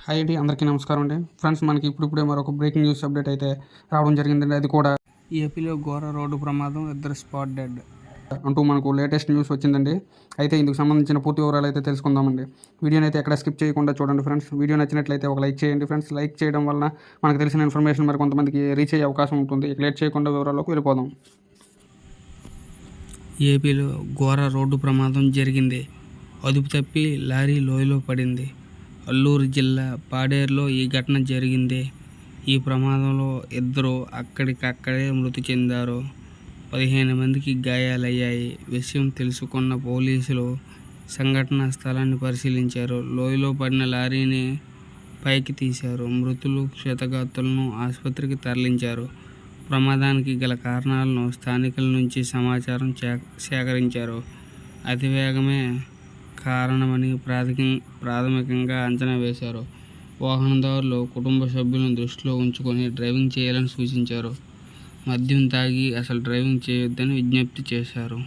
Hi అండి, అందరికీ నమస్కారం అండి. ఫ్రెండ్స్, మనకి ఇప్పుడిప్పుడే మరొక బ్రేకింగ్ న్యూస్ అప్డేట్ అయితే రావడం జరిగిందండి. అది కూడా ఏపీలో ఘోర రోడ్డు ప్రమాదం, 2 స్పాట్ డెడ్ అంటూ మనకు లేటెస్ట్ న్యూస్ వచ్చిందండి. అయితే ఇందుకు సంబంధించిన పూర్తి వివరాలు అయితే తెలుసుకుందామండి. వీడియోని అయితే ఎక్కడ స్కిప్ చేయకుండా చూడండి ఫ్రెండ్స్. వీడియో నచ్చినట్లయితే ఒక లైక్ చేయండి ఫ్రెండ్స్. లైక్ చేయడం వలన మనకు తెలిసిన ఇన్ఫర్మేషన్ మరి కొంతమందికి రీచ్ అయ్యే అవకాశం ఉంటుంది. ఇక లేట్ చేయకుండా వివరాల్లోకి వెళ్ళిపోదాం. ఏపీలో ఘోర రోడ్డు ప్రమాదం జరిగింది. అదుపు తప్పి లారీ లోయలో పడింది. అల్లూరు జిల్లా పాడేరులో ఈ ఘటన జరిగింది. ఈ ప్రమాదంలో 2 అక్కడికక్కడే మృతి చెందారు. 15 మందికి గాయాలయ్యాయి. విషయం తెలుసుకున్న పోలీసులు సంఘటనా స్థలాన్ని పరిశీలించారు. లోయలో పడిన లారీని పైకి తీశారు. మృతులు, క్షతగాత్రులను ఆసుపత్రికి తరలించారు. ప్రమాదానికి గల కారణాలను స్థానికుల నుంచి సమాచారం సేకరించారు. అతివేగమే కారణమని ప్రాథమికంగా అంచనా వేశారు. వాహనదారులు కుటుంబ సభ్యులను దృష్టిలో ఉంచుకొని డ్రైవింగ్ చేయాలని సూచించారు. మద్యం తాగి అసలు డ్రైవింగ్ చేయొద్దని విజ్ఞప్తి చేశారు.